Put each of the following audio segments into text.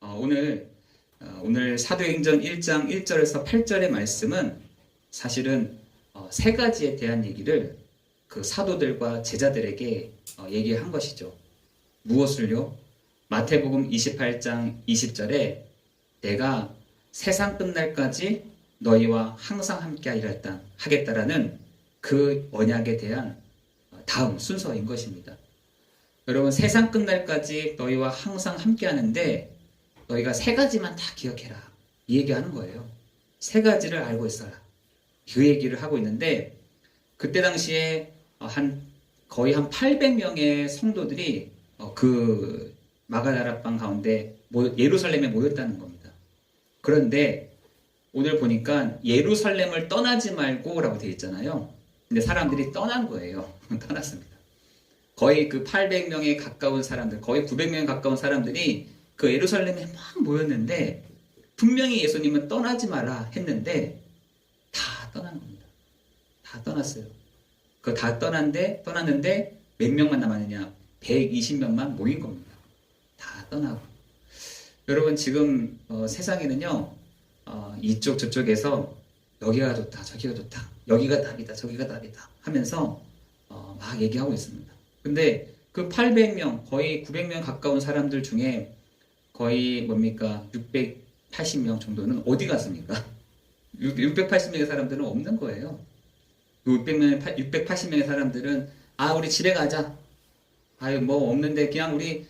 오늘 사도행전 1장 1절에서 8절의 말씀은 사실은 세 가지에 대한 얘기를 그 사도들과 제자들에게 얘기한 것이죠. 무엇을요? 마태복음 28장 20절에 내가 세상 끝날까지 너희와 항상 함께 하겠다라는 그 언약에 대한 다음 순서인 것입니다. 여러분, 세상 끝날까지 너희와 항상 함께 하는데 너희가 세 가지만 다 기억해라, 이 얘기하는 거예요. 세 가지를 알고 있어라, 그 얘기를 하고 있는데, 그때 당시에 거의 한 800명의 성도들이 그 마가다락방 가운데 예루살렘에 모였다는 겁니다. 그런데 오늘 보니까 예루살렘을 떠나지 말고 라고 되어 있잖아요. 근데 사람들이 떠난 거예요. 떠났습니다. 거의 그 800명에 가까운 사람들, 거의 900명에 가까운 사람들이 그 예루살렘에 막 모였는데, 분명히 예수님은 떠나지 마라 했는데 다 떠난 겁니다. 다 떠났어요. 그 다 떠났는데 몇 명만 남았느냐? 120명만 모인 겁니다. 다 떠나고. 여러분, 지금 세상에는요, 이쪽 저쪽에서 여기가 좋다, 저기가 좋다, 여기가 답이다, 저기가 답이다 하면서 막 얘기하고 있습니다. 근데 그 800명, 거의 900명 가까운 사람들 중에 거의 680명 정도는 어디 갔습니까? 680명의 사람들은 없는 거예요. 680명의 사람들은 우리 집에 가자. 뭐 없는데 그냥 우리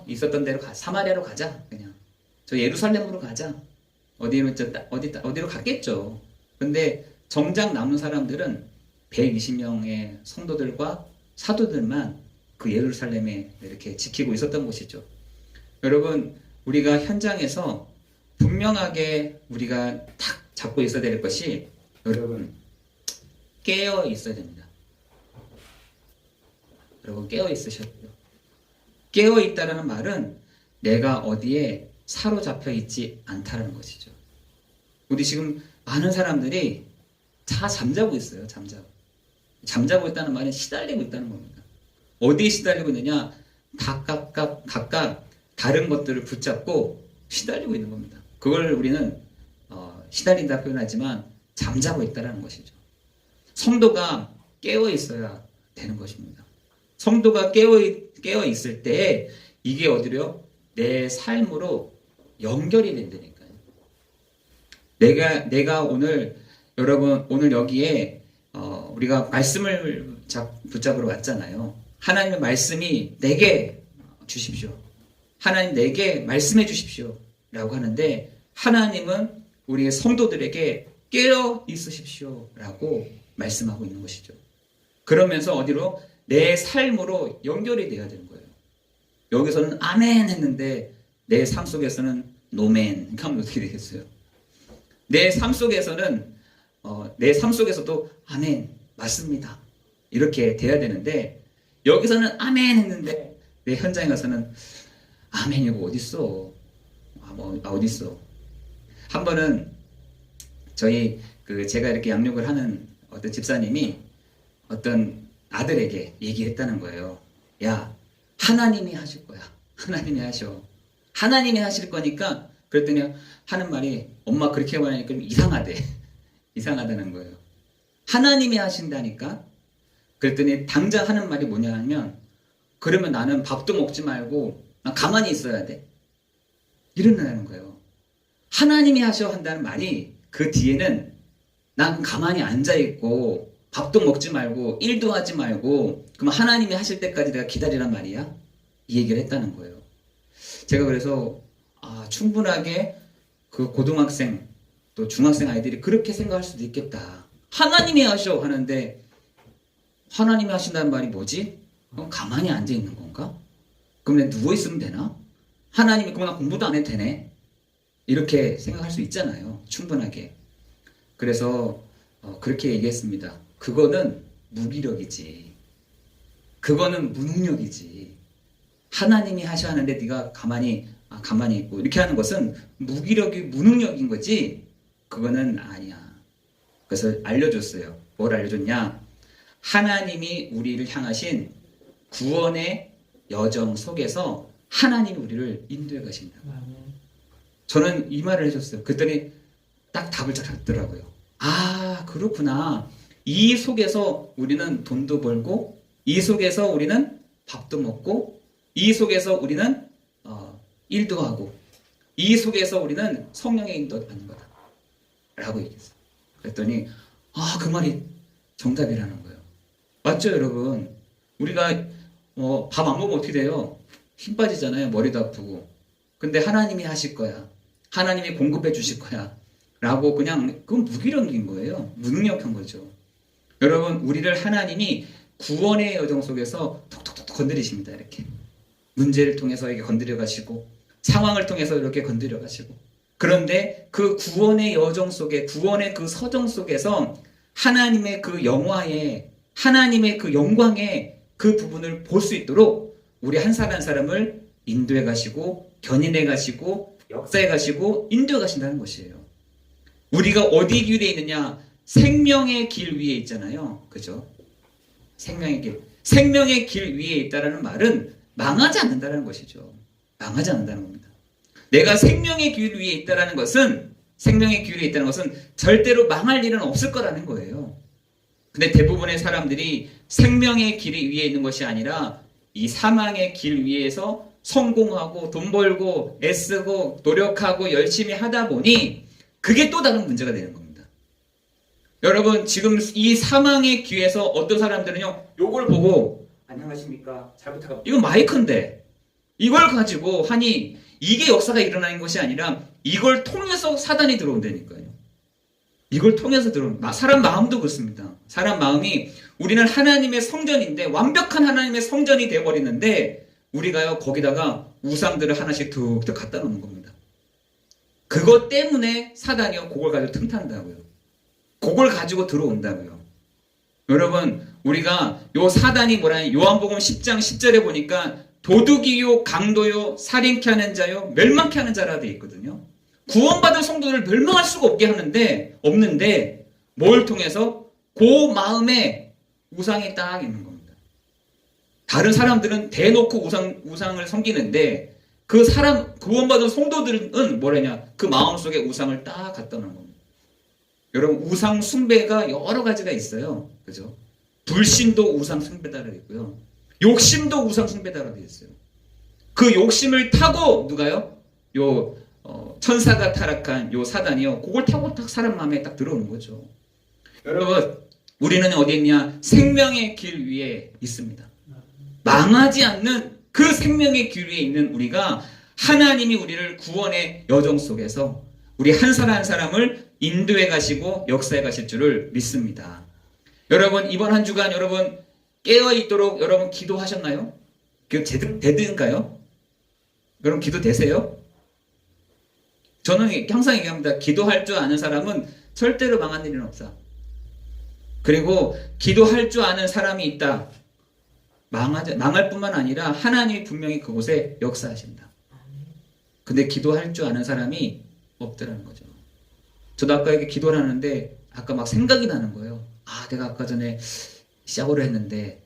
있었던 대로 사마리아로 가자. 그냥 저 예루살렘으로 가자. 어디로 갔겠죠. 근데 정작 남은 사람들은 120명의 성도들과 사도들만 그 예루살렘에 이렇게 지키고 있었던 것이죠. 여러분, 우리가 현장에서 분명하게 우리가 딱 잡고 있어야 될 것이, 여러분, 깨어 있어야 됩니다. 여러분, 깨어 있으셔야 돼요. 깨어 있다라는 말은 내가 어디에 사로잡혀 있지 않다라는 것이죠. 우리 지금 많은 사람들이 다 잠자고 있어요. 잠자고 있다는 말은 시달리고 있다는 겁니다. 어디에 시달리고 있느냐? 각각 다른 것들을 붙잡고 시달리고 있는 겁니다. 그걸 우리는 시달린다 표현하지만 잠자고 있다는 것이죠. 성도가 깨어 있어야 되는 것입니다. 성도가 깨어 있을 때 이게 어디로요? 내 삶으로 연결이 된다니까요. 내가 오늘, 여러분, 오늘 여기에 우리가 말씀을 붙잡으러 왔잖아요. 하나님의 말씀이 내게 주십시오. 하나님 내게 말씀해 주십시오 라고 하는데, 하나님은 우리의 성도들에게 깨어 있으십시오 라고 말씀하고 있는 것이죠. 그러면서 어디로? 내 삶으로 연결이 되어야 되는 거예요. 여기서는 아멘 했는데 내 삶 속에서는 노멘 하면 어떻게 되겠어요? 내 삶 속에서도 아멘 맞습니다 이렇게 돼야 되는데, 여기서는 아멘 했는데 내 현장에 가서는 아멘이고 어딨어? 어딨어? 한 번은 제가 이렇게 양육을 하는 어떤 집사님이 어떤 아들에게 얘기했다는 거예요. 야, 하나님이 하실 거야. 하나님이 하셔. 하나님이 하실 거니까. 그랬더니 하는 말이, 엄마 그렇게 말하니까 좀 이상하대. 이상하다는 거예요. 하나님이 하신다니까? 그랬더니 당장 하는 말이 뭐냐면, 그러면 나는 밥도 먹지 말고 가만히 있어야 돼. 이런다는 거예요. 하나님이 하셔 한다는 말이 그 뒤에는 난 가만히 앉아있고 밥도 먹지 말고 일도 하지 말고 그럼 하나님이 하실 때까지 내가 기다리란 말이야? 이 얘기를 했다는 거예요. 제가 그래서 충분하게 그 고등학생 또 중학생 아이들이 그렇게 생각할 수도 있겠다. 하나님이 하셔 하는데, 하나님이 하신다는 말이 뭐지? 가만히 앉아있는 건가? 그럼 내가 누워있으면 되나? 하나님이 그럼 나 공부도 안 해도 되네? 이렇게 생각할 수 있잖아요. 충분하게. 그래서 그렇게 얘기했습니다. 그거는 무기력이지. 그거는 무능력이지. 하나님이 하셔야 하는데 네가 가만히 있고 이렇게 하는 것은 무능력인 거지, 그거는 아니야. 그래서 알려줬어요. 뭘 알려줬냐? 하나님이 우리를 향하신 구원의 여정 속에서 하나님이 우리를 인도해 가신다. 저는 이 말을 해줬어요. 그랬더니 딱 답을 찾았더라고요. 아, 그렇구나. 이 속에서 우리는 돈도 벌고, 이 속에서 우리는 밥도 먹고, 이 속에서 우리는 일도 하고, 이 속에서 우리는 성령의 인도 받는 거다 라고 얘기했어요. 그랬더니 그 말이 정답이라는 거예요. 맞죠, 여러분? 우리가 밥 안 먹으면 어떻게 돼요? 힘 빠지잖아요. 머리도 아프고. 근데 하나님이 하실 거야. 하나님이 공급해 주실 거야. 라고 그냥 그건 무기력인 거예요. 무능력한 거죠. 여러분, 우리를 하나님이 구원의 여정 속에서 톡톡톡 건드리십니다. 이렇게 문제를 통해서 이렇게 건드려 가시고, 상황을 통해서 이렇게 건드려 가시고, 그런데 그 구원의 여정 속에, 구원의 그 서정 속에서 하나님의 그 영화에, 하나님의 그 영광에 그 부분을 볼 수 있도록 우리 한 사람 한 사람을 인도해 가시고, 견인해 가시고, 역사해 가시고, 인도해 가신다는 것이에요. 우리가 어디 길에 있느냐? 생명의 길 위에 있잖아요. 그죠? 생명의 길. 생명의 길 위에 있다라는 말은 망하지 않는다는 것이죠. 망하지 않는다는 겁니다. 내가 생명의 길 위에 있다라는 것은, 생명의 길 위에 있다는 것은 절대로 망할 일은 없을 거라는 거예요. 근데 대부분의 사람들이 생명의 길 위에 있는 것이 아니라 이 사망의 길 위에서 성공하고 돈 벌고 애쓰고 노력하고 열심히 하다 보니 그게 또 다른 문제가 되는 겁니다. 여러분, 지금 이 사망의 길에서 어떤 사람들은요, 요걸 보고 안녕하십니까, 잘 부탁합니다. 이건 마이크인데 이걸 가지고 하니 이게 역사가 일어나는 것이 아니라 이걸 통해서 사단이 들어온다니까요. 이걸 통해서 들어온, 사람 마음도 그렇습니다. 사람 마음이, 우리는 하나님의 성전인데, 완벽한 하나님의 성전이 되어버리는데 우리가요 거기다가 우상들을 하나씩 툭툭 갖다 놓는 겁니다. 그것 때문에 사단이요 그걸 가지고 틈탄다고요. 그걸 가지고 들어온다고요. 여러분, 우리가 요 사단이 뭐라니, 요한복음 10장 10절에 보니까 도둑이요 강도요 살인케 하는 자요 멸망케 하는 자라 되어 있거든요. 구원받은 성도들을 멸망할 수가 없는데 뭘 통해서? 그 마음에 우상이 딱 있는 겁니다. 다른 사람들은 대놓고 우상을 섬기는데 그 사람, 구원받은 성도들은 뭐라냐? 그 마음속에 우상을 딱 갖다 놓는 겁니다. 여러분, 우상 숭배가 여러 가지가 있어요. 그죠? 불신도 우상 숭배다라 있고요. 욕심도 우상 숭배다라 되어 있어요. 그 욕심을 타고 누가요? 천사가 타락한 요 사단이요. 그걸 타고 딱 사람 마음에 딱 들어오는 거죠. 여러분, 우리는 어디 있냐? 생명의 길 위에 있습니다. 망하지 않는 그 생명의 길 위에 있는 우리가, 하나님이 우리를 구원의 여정 속에서 우리 한 사람 한 사람을 인도해 가시고 역사해 가실 줄을 믿습니다. 여러분, 이번 한 주간 여러분 깨어 있도록 여러분 기도하셨나요? 되든가요? 여러분 기도되세요? 저는 항상 얘기합니다. 기도할 줄 아는 사람은 절대로 망한 일은 없다. 그리고 기도할 줄 아는 사람이 있다. 망할 뿐만 아니라 하나님이 분명히 그곳에 역사하신다. 근데 기도할 줄 아는 사람이 없더라는 거죠. 저도 아까 이렇게 기도를 하는데 아까 막 생각이 나는 거예요. 내가 아까 전에 샤워를 했는데,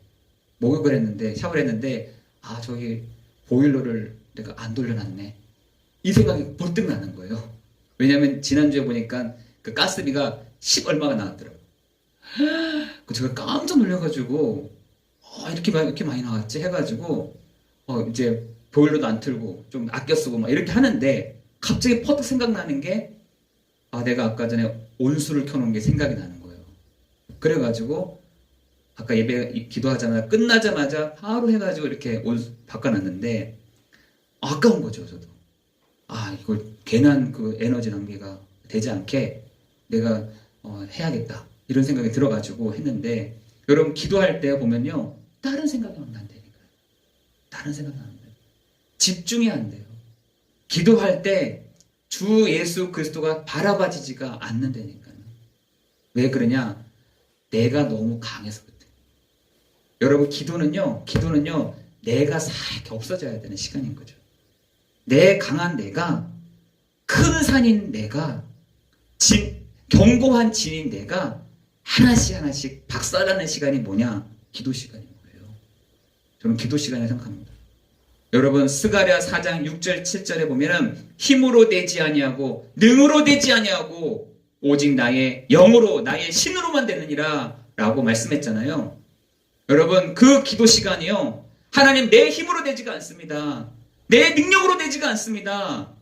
목욕을 했는데, 샤워를 했는데, 저기 보일러를 내가 안 돌려놨네. 이 생각이 벌떡 나는 거예요. 왜냐면 지난주에 보니까 그 가스비가 10 얼마가 나왔더라고요. 제가 깜짝 놀라가지고 이렇게 많이 나왔지 해가지고 이제 보일러도 안 틀고 좀 아껴 쓰고 막 이렇게 하는데 갑자기 퍼뜩 생각나는 게 내가 아까 전에 온수를 켜놓은 게 생각이 나는 거예요. 그래가지고 아까 예배 기도하자마자 끝나자마자 바로 해가지고 이렇게 온수 바꿔놨는데 아까운 거죠. 저도 이걸 괜한 그 에너지 낭비가 되지 않게 내가 해야겠다 이런 생각이 들어가지고 했는데, 여러분 기도할 때 보면요 다른 생각이 안 난다니까요. 다른 생각이 안 나요. 집중이 안 돼요. 기도할 때 주 예수 그리스도가 바라봐지지가 않는다니까요. 왜 그러냐? 내가 너무 강해서 그래. 여러분, 기도는요 내가 싹 없어져야 되는 시간인 거죠. 내 강한 내가, 큰 산인 내가, 견고한 진인 내가 하나씩 박살나는 시간이 뭐냐? 기도 시간인 거예요. 저는 기도 시간을 생각합니다. 여러분 스가랴 4장 6절 7절에 보면은 힘으로 되지 아니하고 능으로 되지 아니하고 오직 나의 영으로 나의 신으로만 되느니라 라고 말씀했잖아요. 여러분 그 기도 시간이요, 하나님 내 힘으로 되지가 않습니다. 내 능력으로 되지가 않습니다.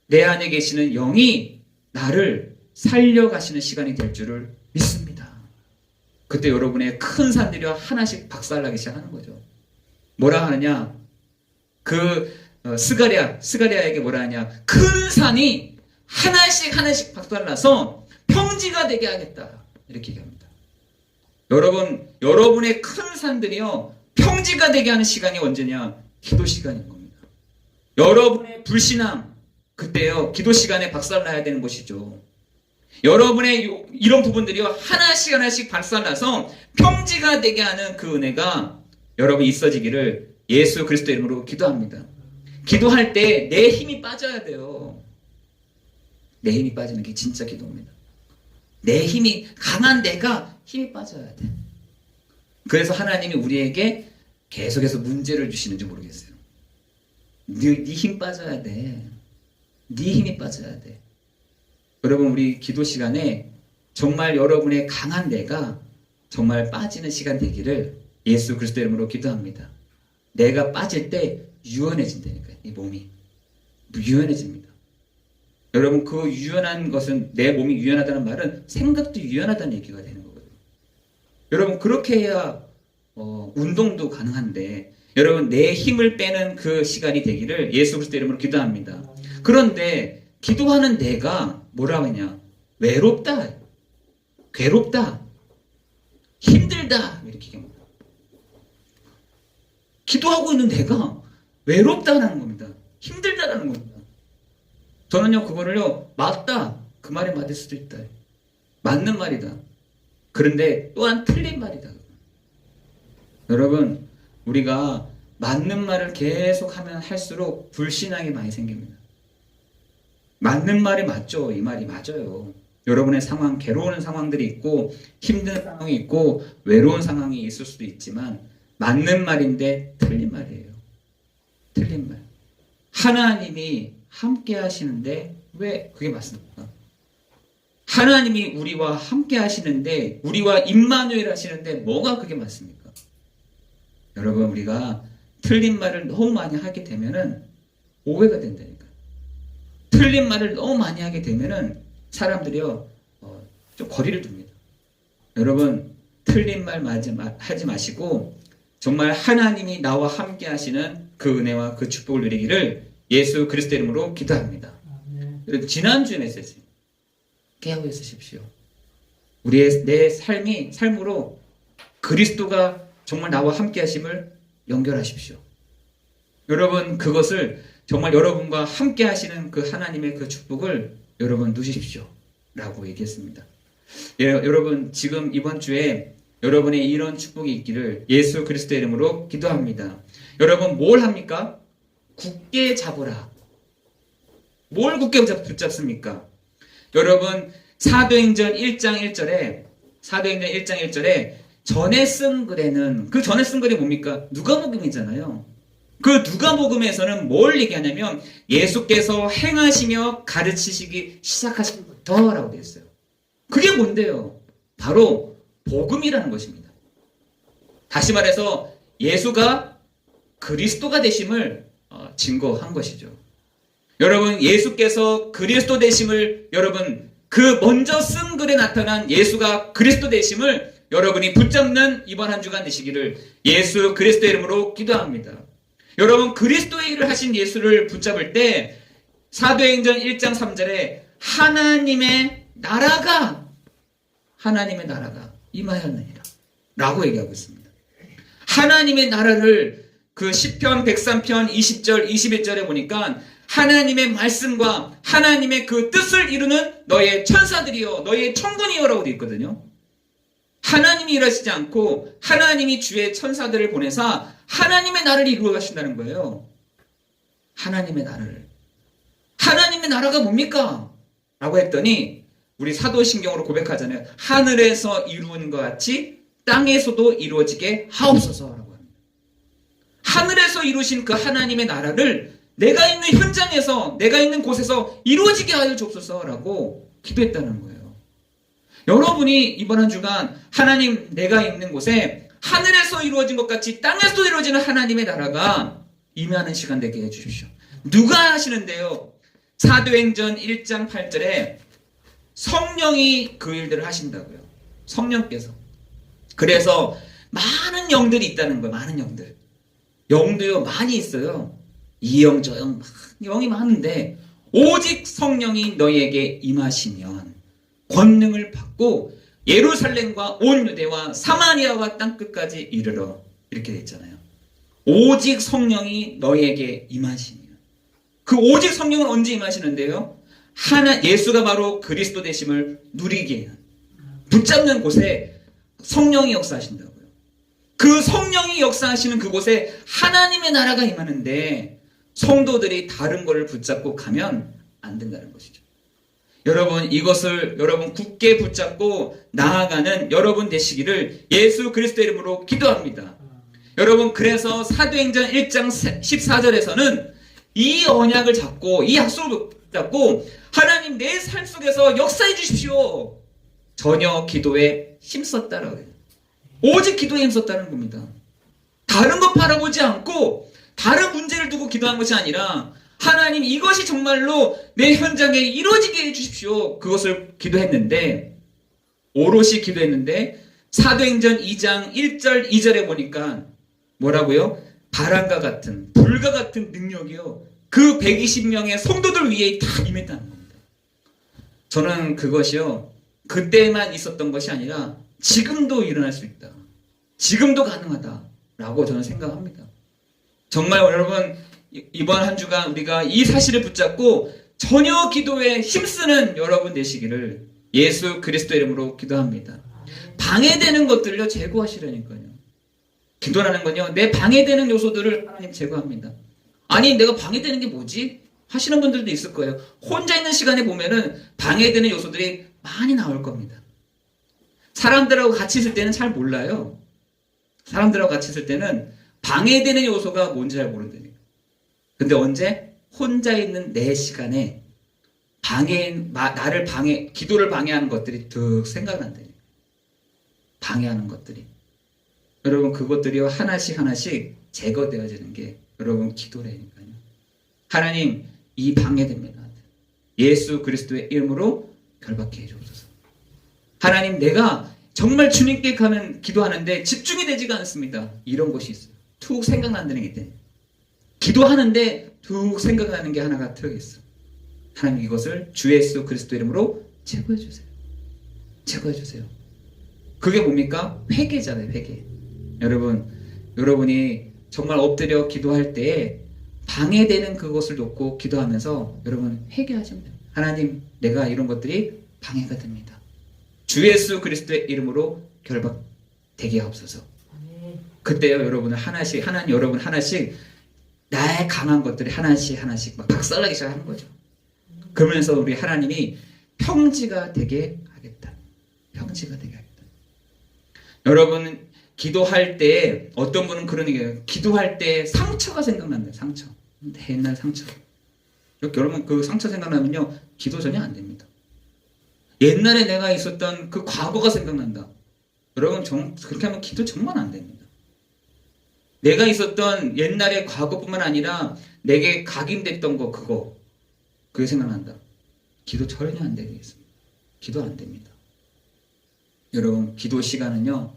내 안에 계시는 영이 나를 살려가시는 시간이 될 줄을 믿습니다. 그때 여러분의 큰 산들이 하나씩 박살나기 시작하는 거죠. 뭐라 하느냐, 스가랴에게 뭐라 하냐, 큰 산이 하나씩 박살나서 평지가 되게 하겠다, 이렇게 얘기합니다. 여러분의 큰 산들이요 평지가 되게 하는 시간이 언제냐? 기도 시간인 겁니다. 여러분의 불신앙, 그때요 기도 시간에 박살나야 되는 것이죠. 여러분의 이런 부분들이요 하나씩 박살나서 평지가 되게 하는 그 은혜가 여러분 있어지기를 예수 그리스도 이름으로 기도합니다. 기도할 때 내 힘이 빠져야 돼요. 내 힘이 빠지는 게 진짜 기도입니다. 내 힘이 강한 내가 힘이 빠져야 돼. 그래서 하나님이 우리에게 계속해서 문제를 주시는지 모르겠어요. 네 힘 빠져야 돼. 네 힘이 빠져야 돼. 여러분 우리 기도 시간에 정말 여러분의 강한 내가 정말 빠지는 시간 되기를 예수 그리스도 이름으로 기도합니다. 내가 빠질 때 유연해진다니까요. 이 몸이 유연해집니다. 여러분 그 유연한 것은, 내 몸이 유연하다는 말은 생각도 유연하다는 얘기가 되는 거거든요. 여러분 그렇게 해야 운동도 가능한데, 여러분 내 힘을 빼는 그 시간이 되기를 예수 그리스도 이름으로 기도합니다. 그런데 기도하는 내가 뭐라고 하냐, 외롭다, 괴롭다, 힘들다, 이렇게 얘기합니다. 기도하고 있는 내가 외롭다라는 겁니다. 힘들다라는 겁니다. 저는요 그거를요 맞다, 그 말이 맞을 수도 있다, 맞는 말이다, 그런데 또한 틀린 말이다. 여러분 우리가 맞는 말을 계속하면 할수록 불신앙이 많이 생깁니다. 맞는 말이 맞죠. 이 말이 맞아요. 여러분의 상황, 괴로운 상황들이 있고 힘든 상황이 있고 외로운 상황이 있을 수도 있지만 맞는 말인데 틀린 말이에요. 틀린 말. 하나님이 함께 하시는데 왜 그게 맞습니까? 하나님이 우리와 함께 하시는데, 우리와 임마누엘 하시는데 뭐가 그게 맞습니까? 여러분 우리가 틀린 말을 너무 많이 하게 되면은 오해가 된다니까. 틀린 말을 너무 많이 하게 되면은 사람들이요 좀 거리를 둡니다. 여러분 틀린 말 하지 마시고 정말 하나님이 나와 함께 하시는 그 은혜와 그 축복을 누리기를 예수 그리스도 이름으로 기도합니다. 여러분 지난주에 메시지 깨우고 있으십시오. 내 삶으로 그리스도가 정말 나와 함께 하심을 연결하십시오. 여러분 그것을 정말 여러분과 함께 하시는 그 하나님의 그 축복을 여러분 누리십시오 라고 얘기했습니다. 여러분 지금 이번 주에 여러분의 이런 축복이 있기를 예수 그리스도 이름으로 기도합니다. 여러분 뭘 합니까? 굳게 잡으라. 뭘 굳게 붙잡습니까? 여러분 사도행전 1장 1절에 전에 쓴 글에는, 그 전에 쓴 글이 뭡니까? 누가복음이잖아요. 그 누가복음에서는 뭘 얘기하냐면 예수께서 행하시며 가르치시기 시작하신 것부터라고 되어 있어요. 그게 뭔데요? 바로 복음이라는 것입니다. 다시 말해서 예수가 그리스도가 되심을 증거한 것이죠. 여러분 예수께서 그리스도 되심을, 여러분 그 먼저 쓴 글에 나타난 예수가 그리스도 되심을 여러분이 붙잡는 이번 한 주간 되시기를 예수 그리스도 이름으로 기도합니다. 여러분 그리스도의 일을 하신 예수를 붙잡을 때 사도행전 1장 3절에 하나님의 나라가 임하였느니라 라고 얘기하고 있습니다. 하나님의 나라를 그 시편 103편 20절 21절에 보니까 하나님의 말씀과 하나님의 그 뜻을 이루는 너의 천사들이여 너의 천군이여 라고 되어 있거든요. 하나님이 일하시지 않고 하나님이 주의 천사들을 보내사 하나님의 나라를 이루어 가신다는 거예요. 하나님의 나라를. 하나님의 나라가 뭡니까? 라고 했더니 우리 사도신경으로 고백하잖아요. 하늘에서 이루어진 것 같이 땅에서도 이루어지게 하옵소서 라고 합니다. 하늘에서 이루신 그 하나님의 나라를 내가 있는 현장에서, 내가 있는 곳에서 이루어지게 하여 주옵소서라고 기도했다는 거예요. 여러분이 이번 한 주간 하나님, 내가 있는 곳에 하늘에서 이루어진 것 같이 땅에서도 이루어지는 하나님의 나라가 임하는 시간 되게 해주십시오. 누가 하시는데요? 사도행전 1장 8절에 성령이 그 일들을 하신다고요. 성령께서. 그래서 많은 영들이 있다는 거예요. 많은 영들. 영도요 많이 있어요. 이 영, 저 영, 영이 많은데 오직 성령이 너희에게 임하시면 권능을 받고 예루살렘과 온 유대와 사마리아와 땅끝까지 이르러, 이렇게 돼 있잖아요. 오직 성령이 너희에게 임하시면. 그 오직 성령은 언제 임하시는데요? 예수가 바로 그리스도 되심을 누리게 붙잡는 곳에 성령이 역사하신다고요. 그 성령이 역사하시는 그곳에 하나님의 나라가 임하는데 성도들이 다른 것을 붙잡고 가면 안 된다는 것이죠. 여러분, 이것을 여러분 굳게 붙잡고 나아가는 여러분 되시기를 예수 그리스도의 이름으로 기도합니다. 여러분, 그래서 사도행전 1장 14절에서는 이 언약을 잡고, 이 약속을 잡고 하나님 내 삶 속에서 역사해 주십시오. 전혀 기도에 힘썼다라고 해요. 오직 기도에 힘썼다는 겁니다. 다른 것 바라보지 않고 다른 문제를 두고 기도한 것이 아니라 하나님, 이것이 정말로 내 현장에 이루어지게 해주십시오. 그것을 기도했는데, 오롯이 기도했는데 사도행전 2장 1절 2절에 보니까 뭐라고요? 바람과 같은, 불과 같은 능력이요, 그 120명의 성도들 위에 다 임했다는 겁니다. 저는 그것이요, 그때만 있었던 것이 아니라 지금도 일어날 수 있다, 지금도 가능하다라고 저는 생각합니다. 정말 여러분, 이번 한 주간 우리가 이 사실을 붙잡고 전혀 기도에 힘쓰는 여러분 되시기를 예수 그리스도 이름으로 기도합니다. 방해되는 것들을요 제거하시려니까요. 기도라는 건요, 내 방해되는 요소들을 하나님 제거합니다. 아니, 내가 방해되는 게 뭐지? 하시는 분들도 있을 거예요. 혼자 있는 시간에 보면은 방해되는 요소들이 많이 나올 겁니다. 사람들하고 같이 있을 때는 잘 몰라요. 사람들하고 같이 있을 때는 방해되는 요소가 뭔지 잘 모른다니까. 근데 언제? 혼자 있는 내 시간에 기도를 방해하는 것들이 득 생각난다니까. 방해하는 것들이. 여러분, 그것들이요 하나씩 하나씩 제거되어지는 게 여러분 기도라니까요. 하나님, 이 방해됩니다. 예수 그리스도의 이름으로 결박해 주옵소서. 하나님, 내가 정말 주님께 가는 기도하는데 집중이 되지가 않습니다. 이런 것이 있어요. 툭 생각난다는 게 있대요. 기도하는데 툭 생각나는 게 하나가 들어있어. 하나님, 이것을 주 예수 그리스도 이름으로 제거해 주세요. 제거해 주세요. 그게 뭡니까? 회개잖아요. 회개. 여러분이 정말 엎드려 기도할 때 방해되는 그것을 놓고 기도하면서 여러분 회개하시면 돼요. 하나님, 내가 이런 것들이 방해가 됩니다. 주 예수 그리스도의 이름으로 결박되게 하옵소서. 그때요, 여러분은 여러분 하나씩 나의 강한 것들이 하나씩 막 박살나기 시작하는 거죠. 그러면서 우리 하나님이 평지가 되게 하겠다. 평지가 되게 하겠다. 여러분, 기도할 때 어떤 분은 그런 얘기해요. 기도할 때 상처가 생각난대요. 상처. 옛날 상처. 여러분, 그 상처 생각나면요 기도 전혀 안 됩니다. 옛날에 내가 있었던 그 과거가 생각난다. 여러분, 그렇게 하면 기도 정말 안 됩니다. 내가 있었던 옛날의 과거뿐만 아니라 내게 각인됐던 거, 그게 생각난다. 기도 전혀 안 되겠습니다. 기도 안 됩니다. 여러분, 기도 시간은요,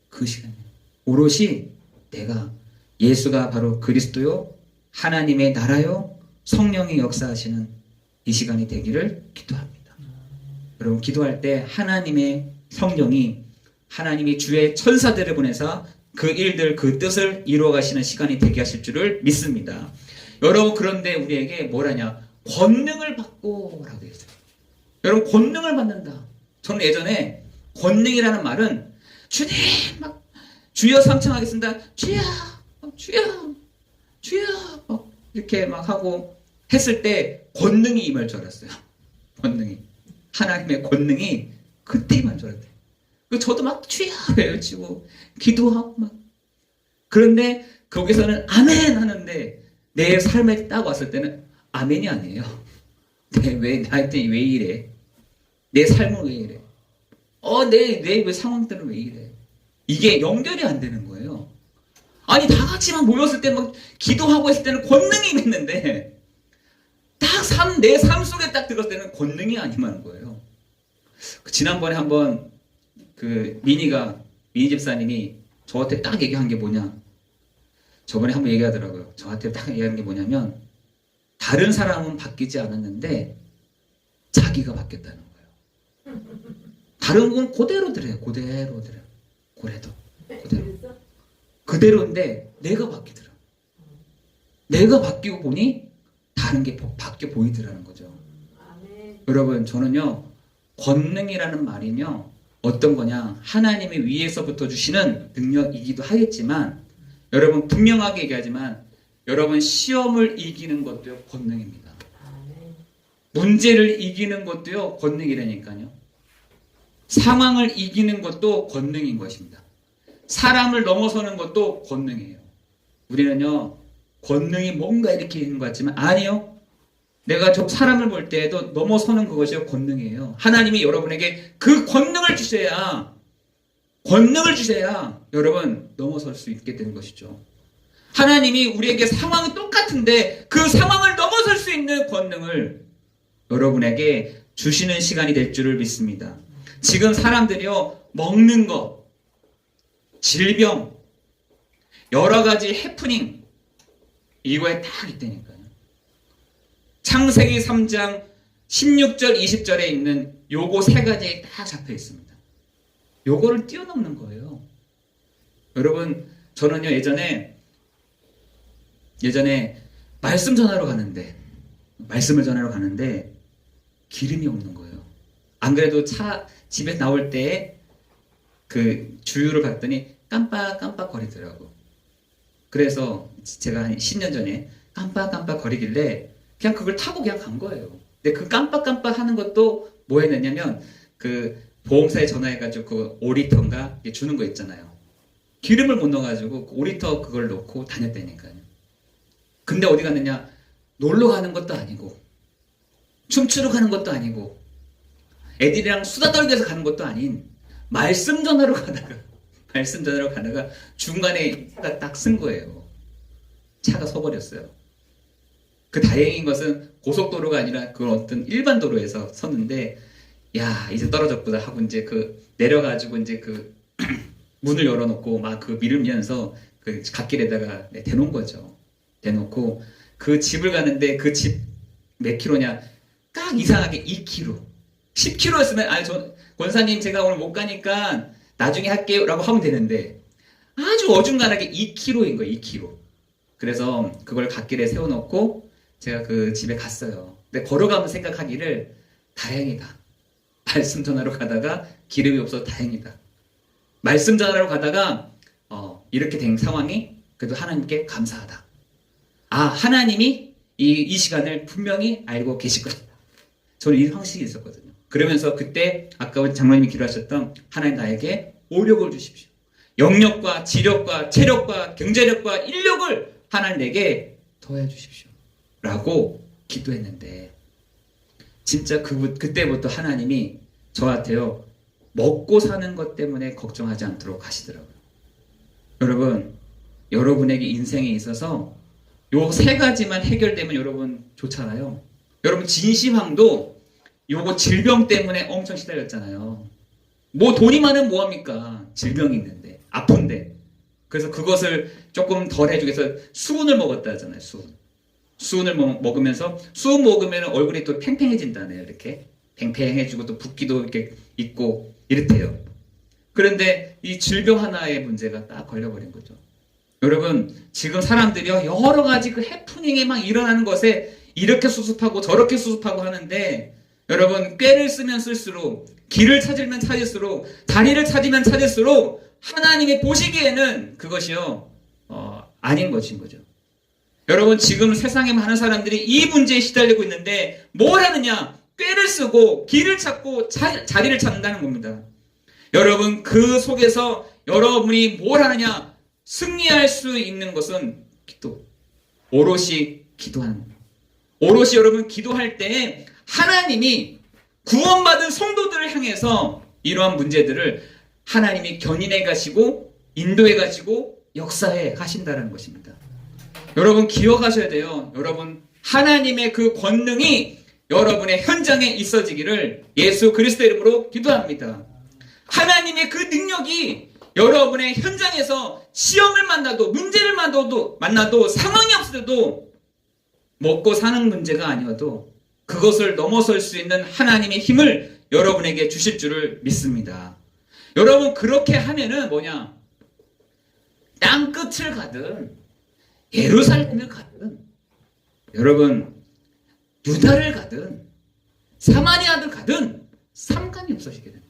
그 시간이에요. 오롯이 예수가 바로 그리스도요, 하나님의 나라요, 성령이 역사하시는 이 시간이 되기를 기도합니다. 여러분, 기도할 때 하나님의 성령이, 하나님이 주의 천사들을 보내서 그 일들, 그 뜻을 이루어 가시는 시간이 되게 하실 줄을 믿습니다. 여러분, 그런데 우리에게 뭐라냐? 권능을 받고 라고 했어요. 여러분, 권능을 받는다. 저는 예전에 권능이라는 말은 주님, 막 주여 삼창하겠습니다. 주여, 이렇게 막 하고 했을 때 권능이 임할 줄 알았어요. 권능이. 하나님의 권능이 그때 임할 줄 알았어요. 저도 막 주여 외치고 기도하고 막. 그런데 거기서는 아멘 하는데 내 삶에 딱 왔을 때는 아멘이 아니에요. 나한테 왜 이래? 내 삶은 왜 이래? 내 왜 상황들은 왜 이래? 이게 연결이 안 되는 거예요. 아니, 다 같이만 모였을 때 막 기도하고 했을 때는 권능이 있는데, 내 삶 속에 딱 들었을 때는 권능이 아니만 거예요. 지난번에 한번 미니 집사님이 저한테 딱 얘기한 게 뭐냐? 저번에 한번 얘기하더라고요. 저한테 딱 얘기한 게 뭐냐면, 다른 사람은 바뀌지 않았는데, 자기가 바뀌었다는 거예요. 다른 건 그대로더래요. 그대로. 그대로인데, 내가 바뀌더라. 내가 바뀌고 보니, 다른 게 바뀌어 보이더라는 거죠. 여러분, 저는요, 권능이라는 말이요, 어떤 거냐, 하나님이 위에서부터 주시는 능력이기도 하겠지만, 여러분, 분명하게 얘기하지만, 여러분, 시험을 이기는 것도요, 권능입니다. 문제를 이기는 것도요, 권능이라니까요. 상황을 이기는 것도 권능인 것입니다. 사람을 넘어서는 것도 권능이에요. 우리는요, 권능이 뭔가 이렇게 있는 것 같지만, 아니요. 내가 저 사람을 볼 때에도 넘어서는 그것이 권능이에요. 하나님이 여러분에게 그 권능을 주셔야 여러분 넘어설 수 있게 되는 것이죠. 하나님이 우리에게 상황이 똑같은데 그 상황을 넘어설 수 있는 권능을 여러분에게 주시는 시간이 될 줄을 믿습니다. 지금 사람들이요, 먹는 것, 질병, 여러 가지 해프닝, 이거에 딱 있다니까요. 창세기 3장 16절 20절에 있는 요거 세 가지에 딱 잡혀 있습니다. 요거를 뛰어넘는 거예요. 여러분, 저는요, 예전에 말씀을 전하러 가는데 기름이 없는 거예요. 안 그래도 집에 나올 때 주유를 봤더니 깜빡깜빡 거리더라고. 그래서 제가 한 10년 전에 깜빡깜빡 거리길래 그냥 그걸 타고 그냥 간 거예요. 근데 그 깜빡깜빡 하는 것도 뭐 했느냐면 보험사에 전화해가지고 그 5리터인가 주는 거 있잖아요. 기름을 못 넣어가지고 5리터 그걸 넣고 다녔다니까요. 근데 어디 갔느냐? 놀러 가는 것도 아니고, 춤추러 가는 것도 아니고, 애들이랑 수다 떨기해서 가는 것도 아닌, 말씀 전하러 가다가 중간에 차가 딱 쓴 거예요. 차가 서버렸어요. 다행인 것은 고속도로가 아니라 그 어떤 일반 도로에서 섰는데, 야, 이제 떨어졌구나 하고 이제 내려가지고 이제 문을 열어놓고 막 밀으면서 갓길에다가 대놓은 거죠. 대놓고 집을 가는데 그 집 몇 킬로냐? 딱 이상하게 2km. 10km였으면 권사님 제가 오늘 못 가니까 나중에 할게요 라고 하면 되는데 아주 어중간하게 2km인 거예요. 2km. 그래서 그걸 갓길에 세워놓고 제가 집에 갔어요. 근데 걸어가면서 생각하기를 다행이다. 말씀 전하러 가다가 기름이 없어서 다행이다. 말씀 전하러 가다가 이렇게 된 상황이 그래도 하나님께 감사하다. 하나님이 이 시간을 분명히 알고 계실 것이다. 저는 이 방식이 있었거든요. 그러면서 그때 아까 장로님이 기도하셨던 하나님 나에게 오력을 주십시오. 영력과 지력과 체력과 경제력과 인력을 하나님 내게 더해 주십시오. 라고 기도했는데 진짜 그때부터 하나님이 저한테요, 먹고 사는 것 때문에 걱정하지 않도록 하시더라고요. 여러분, 여러분에게 인생에 있어서 요 세 가지만 해결되면 여러분 좋잖아요. 여러분, 진시황도 요거 질병 때문에 엄청 시달렸잖아요. 돈이 많으면 뭐합니까? 질병이 있는데, 아픈데. 그래서 그것을 조금 덜 해주기 위해서 수은을 먹었다 하잖아요, 수은을 먹으면서, 수은 먹으면 얼굴이 또 팽팽해진다네요, 이렇게. 팽팽해지고 또 붓기도 이렇게 있고, 이렇대요. 그런데 이 질병 하나의 문제가 딱 걸려버린 거죠. 여러분, 지금 사람들이요, 여러 가지 해프닝이 막 일어나는 것에 이렇게 수습하고 저렇게 수습하고 하는데, 여러분, 꾀를 쓰면 쓸수록, 길을 찾으면 찾을수록, 다리를 찾으면 찾을수록, 하나님이 보시기에는 그것이요, 아닌 것인 거죠. 여러분, 지금 세상에 많은 사람들이 이 문제에 시달리고 있는데, 뭘 하느냐? 꾀를 쓰고, 길을 찾고, 자리를 찾는다는 겁니다. 여러분, 그 속에서 여러분이 뭘 하느냐? 승리할 수 있는 것은 기도. 오롯이 기도하는 거예요. 오롯이 여러분 기도할 때 하나님이 구원받은 성도들을 향해서 이러한 문제들을 하나님이 견인해 가시고 인도해 가시고 역사해 가신다는 것입니다. 여러분 기억하셔야 돼요. 여러분 하나님의 그 권능이 여러분의 현장에 있어지기를 예수 그리스도의 이름으로 기도합니다. 하나님의 그 능력이 여러분의 현장에서 시험을 만나도 문제를 만나도 상황이 없어도 먹고 사는 문제가 아니어도 그것을 넘어설 수 있는 하나님의 힘을 여러분에게 주실 줄을 믿습니다. 여러분 그렇게 하면은 뭐냐? 땅끝을 가든 예루살렘을 가든 여러분 유다를 가든 사마리아를 가든 상관이 없어지게 됩니다.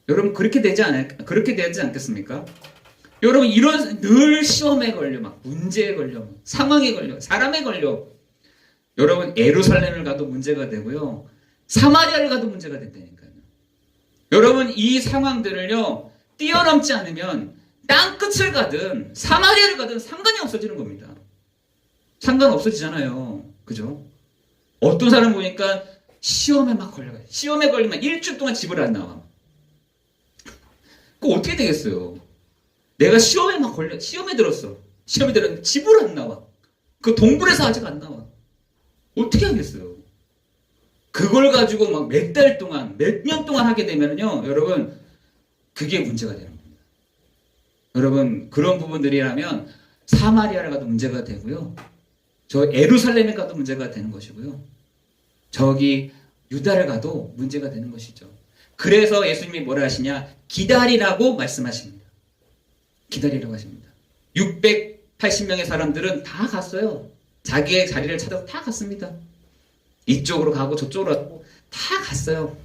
여러분 그렇게 되지 않겠습니까? 여러분 이런 늘 시험에 걸려 막 문제에 걸려 상황에 걸려 사람에 걸려 여러분 예루살렘을 가도 문제가 되고요. 사마리아를 가도 문제가 된다니까요. 여러분 이 상황들을요. 뛰어넘지 않으면 땅끝을 가든 사마리아를 가든 상관이 없어지는 겁니다. 상관 없어지잖아요. 그죠? 어떤 사람 보니까 시험에 막 걸려요. 시험에 걸리면 일주일 동안 집을 안 나와. 그거 어떻게 되겠어요? 내가 시험에 들었어. 시험에 들었는데 집을 안 나와. 그 동굴에서 아직 안 나와. 어떻게 하겠어요? 그걸 가지고 막 몇 달 동안, 몇 년 동안 하게 되면요, 여러분, 그게 문제가 되는 겁니다. 여러분, 그런 부분들이라면 사마리아를 가도 문제가 되고요. 저 예루살렘에 가도 문제가 되는 것이고요. 저기 유다를 가도 문제가 되는 것이죠. 그래서 예수님이 뭐라 하시냐? 기다리라고 말씀하십니다. 기다리라고 하십니다. 680명의 사람들은 다 갔어요. 자기의 자리를 찾아서 다 갔습니다. 이쪽으로 가고 저쪽으로 가고 다 갔어요.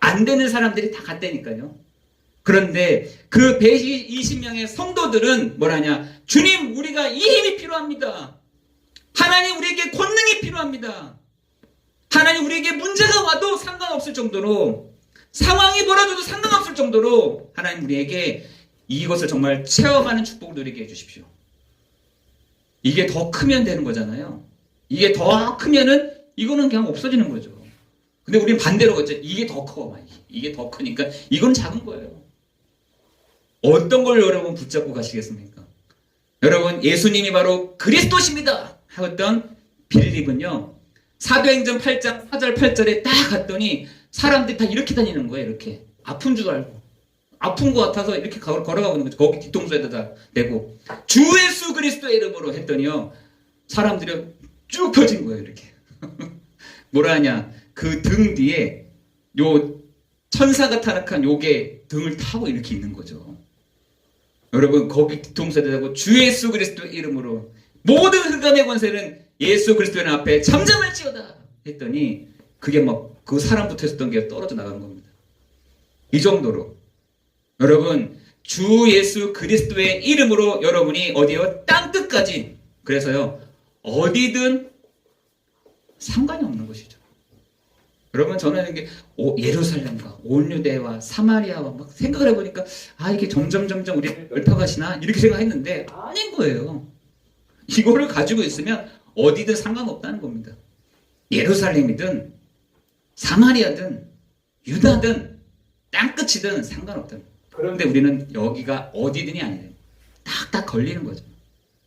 안 되는 사람들이 다 갔다니까요. 그런데 그 120명의 성도들은 뭐라냐? 주님, 우리가 이 힘이 필요합니다. 하나님, 우리에게 권능이 필요합니다. 하나님, 우리에게 문제가 와도 상관없을 정도로, 상황이 벌어져도 상관없을 정도로 하나님 우리에게 이것을 정말 체험하는 축복을 누리게 해주십시오. 이게 더 크면 되는 거잖아요. 이게 더 크면은 이거는 그냥 없어지는 거죠. 근데 우리는 반대로 그랬죠. 이게 더 커. 이게 더 크니까 이건 작은 거예요. 어떤 걸 여러분 붙잡고 가시겠습니까? 여러분 예수님이 바로 그리스도십니다 하였던 빌립은요. 사도행전 8장 4절 8절에 딱 갔더니 사람들이 다 이렇게 다니는 거예요. 이렇게. 아픈 줄 알고. 아픈 것 같아서 이렇게 걸어가고 있는 거죠. 거기 뒤통수에다 대고 주 예수 그리스도의 이름으로 했더니요. 사람들이 쭉 펴진 거예요. 이렇게. 뭐라 하냐. 그 등 뒤에 요 천사가 타락한 요게 등을 타고 이렇게 있는 거죠. 여러분 거기 뒤통수에다 대고 주 예수 그리스도의 이름으로 모든 흑암의 권세는 예수 그리스도의 앞에 잠잠할지어다 했더니 그게 막 그 사람부터 했었던 게 떨어져 나가는 겁니다. 이 정도로 여러분 주 예수 그리스도의 이름으로 여러분이 어디요? 땅끝까지 그래서요 어디든 상관이 없는 것이죠. 여러분 저는 이게 예루살렘과 온 유대와 사마리아와 막 생각을 해보니까 이게 점점 우리를 넓혀가시나 이렇게 생각했는데 아닌 거예요. 이거를 가지고 있으면 어디든 상관없다는 겁니다. 예루살렘이든 사마리아든 유다든 땅끝이든 상관없다. 그런데 우리는 여기가 어디든이 아니에요. 딱딱 걸리는 거죠.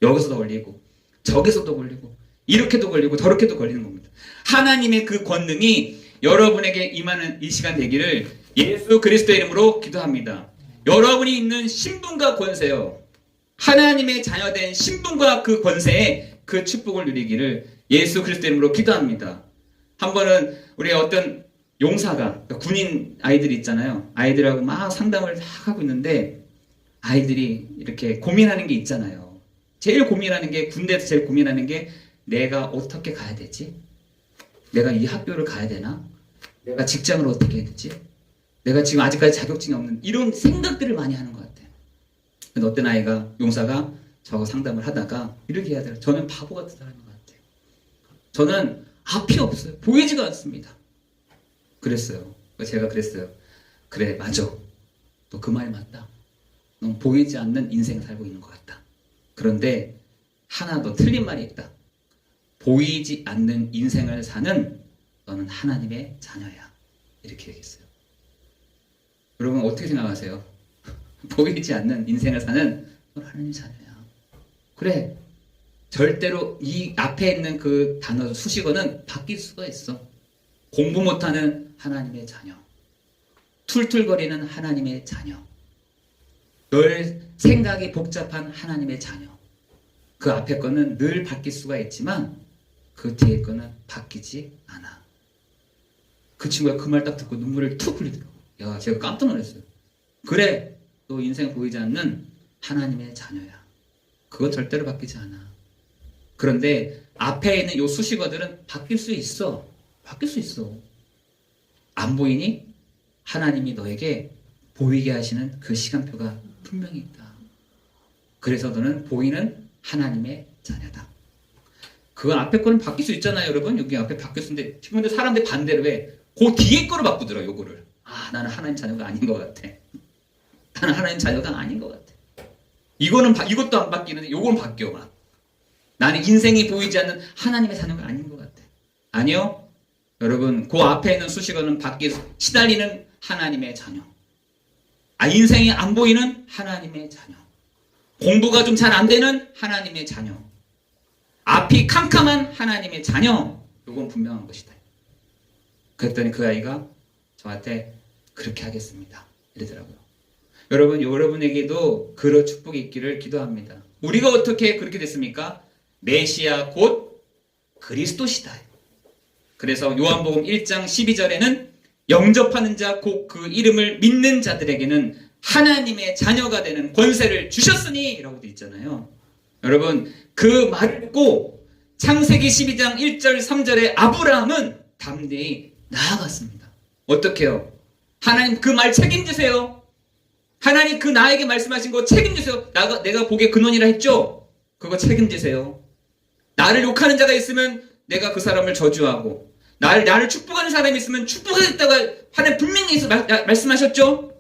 여기서도 걸리고 저기서도 걸리고 이렇게도 걸리고 저렇게도 걸리는 겁니다. 하나님의 그 권능이 여러분에게 임하는 이 시간 되기를 예수 그리스도의 이름으로 기도합니다. 여러분이 있는 신분과 권세요. 하나님의 자녀된 신분과 그 권세에 그 축복을 누리기를 예수 그리스도의 이름으로 기도합니다. 한 번은 우리 어떤 용사가 군인 아이들이 있잖아요. 아이들하고 막 상담을 다 하고 있는데 아이들이 이렇게 고민하는 게 있잖아요. 제일 고민하는 게 군대에서 제일 고민하는 게 내가 어떻게 가야 되지? 내가 이 학교를 가야 되나? 내가 직장을 어떻게 해야 되지? 내가 지금 아직까지 자격증이 없는 이런 생각들을 많이 하는 것 같아요. 근데 어떤 아이가 용사가 저하고 상담을 하다가 이렇게 해야 돼요. 저는 바보 같은 사람인 것 같아요. 저는 앞이 없어요. 보이지가 않습니다. 그랬어요. 제가 그랬어요. 그래 맞아. 너 그 말이 맞다. 넌 보이지 않는 인생을 살고 있는 것 같다. 그런데 하나 더 틀린 말이 있다. 보이지 않는 인생을 사는 너는 하나님의 자녀야. 이렇게 얘기했어요. 여러분 어떻게 생각하세요? 보이지 않는 인생을 사는 넌 하나님의 자녀야. 그래. 절대로 이 앞에 있는 그 단어 수식어는 바뀔 수가 있어. 공부 못하는 하나님의 자녀. 툴툴거리는 하나님의 자녀. 늘 생각이 복잡한 하나님의 자녀. 그 앞에 거는 늘 바뀔 수가 있지만 그 뒤에 거는 바뀌지 않아. 그 친구가 그 말 딱 듣고 눈물을 툭 흘리더라고. 야, 제가 깜짝 놀랐어요. 그래, 너 인생 보이지 않는 하나님의 자녀야. 그거 절대로 바뀌지 않아. 그런데 앞에 있는 요 수식어들은 바뀔 수 있어. 바뀔 수 있어. 안 보이니? 하나님이 너에게 보이게 하시는 그 시간표가 분명히 있다. 그래서 너는 보이는 하나님의 자녀다. 그 앞에 거는 바뀔 수 있잖아요, 여러분. 여기 앞에 바뀌었는데, 근데 사람들이 반대로 왜? 그 뒤에 거를 바꾸더라, 요거를. 아, 나는 하나님 자녀가 아닌 것 같아. 나는 하나님 자녀가 아닌 것 같아. 이것도 안 바뀌는데, 요건 바뀌어, 막. 나는 인생이 보이지 않는 하나님의 자녀가 아닌 것 같아. 아니요. 여러분, 그 앞에 있는 수식어는 시달리는 하나님의 자녀. 인생이 안 보이는 하나님의 자녀. 공부가 좀 잘 안 되는 하나님의 자녀. 앞이 캄캄한 하나님의 자녀. 이건 분명한 것이다. 그랬더니 그 아이가 저한테 그렇게 하겠습니다. 이러더라고요. 여러분, 여러분에게도 그런 축복이 있기를 기도합니다. 우리가 어떻게 그렇게 됐습니까? 메시아 곧 그리스도시다. 그래서 요한복음 1장 12절에는 영접하는 자 곧 그 이름을 믿는 자들에게는 하나님의 자녀가 되는 권세를 주셨으니 라고 되어 있잖아요. 여러분, 그 말을 듣고 창세기 12장 1절 3절에 아브라함은 담대히 나아갔습니다. 어떻게요? 하나님 그 말 책임지세요. 하나님 그 나에게 말씀하신 거 책임지세요. 내가 복의 근원이라 했죠? 그거 책임지세요. 나를 욕하는 자가 있으면 내가 그 사람을 저주하고 나를 축복하는 사람이 있으면 축복하겠다고 하나님 분명히 말씀하셨죠?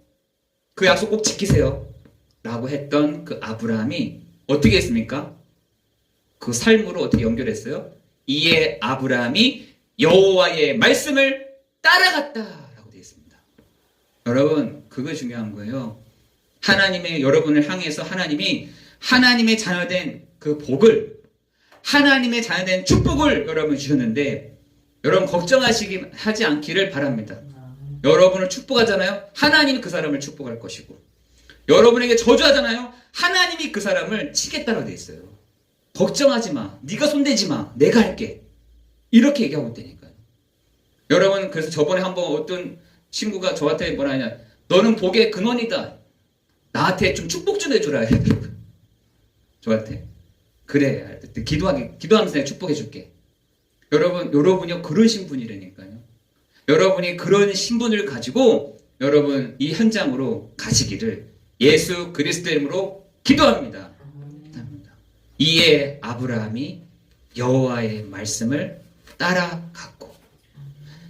그 약속 꼭 지키세요. 라고 했던 그 아브라함이 어떻게 했습니까? 그 삶으로 어떻게 연결했어요? 이에 아브라함이 여호와의 말씀을 따라갔다 라고 되어 있습니다. 여러분, 그거 중요한 거예요. 여러분을 향해서 하나님이 하나님의 자녀된 그 복을, 하나님의 자녀된 축복을 여러분 주셨는데, 여러분 걱정하지 않기를 바랍니다. 여러분을 축복하잖아요. 하나님이 그 사람을 축복할 것이고, 여러분에게 저주하잖아요. 하나님이 그 사람을 치겠다라고 되어 있어요. 걱정하지 마. 네가 손대지 마. 내가 할게. 이렇게 얘기하고 있다니까요. 여러분, 그래서 저번에 한번 어떤 친구가 저한테 뭐라 하냐, 너는 복의 근원이다. 나한테 좀 축복 좀 해주라. 저한테. 그래. 기도하면서 내가 축복해 줄게. 여러분이 그러신 분이라니까요. 여러분이 그런 신분을 가지고 여러분 이 현장으로 가시기를 예수 그리스도의 이름으로 기도합니다. 이에 아브라함이 여호와의 말씀을 따라갔고.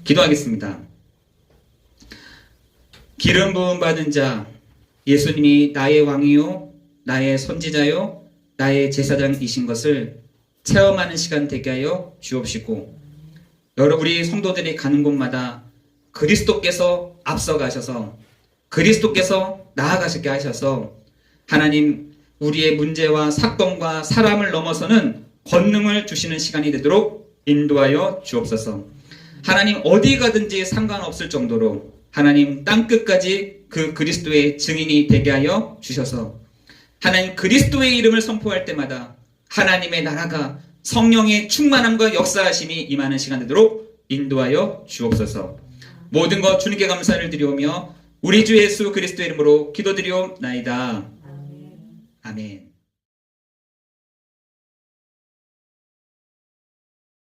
기도하겠습니다. 기름 부음 받은 자 예수님이 나의 왕이요 나의 선지자요 나의 제사장이신 것을 체험하는 시간 되게 하여 주옵시고, 우리 성도들이 가는 곳마다 그리스도께서 앞서가셔서 그리스도께서 나아가시게 하셔서 하나님 우리의 문제와 사건과 사람을 넘어서는 권능을 주시는 시간이 되도록 인도하여 주옵소서. 하나님 어디 가든지 상관없을 정도로 하나님 땅끝까지 그 그리스도의 증인이 되게 하여 주셔서 하나님 그리스도의 이름을 선포할 때마다 하나님의 나라가 성령의 충만함과 역사하심이 임하는 시간 되도록 인도하여 주옵소서. 모든 것 주님께 감사를 드리오며 우리 주 예수 그리스도의 이름으로 기도드리옵나이다. 아멘.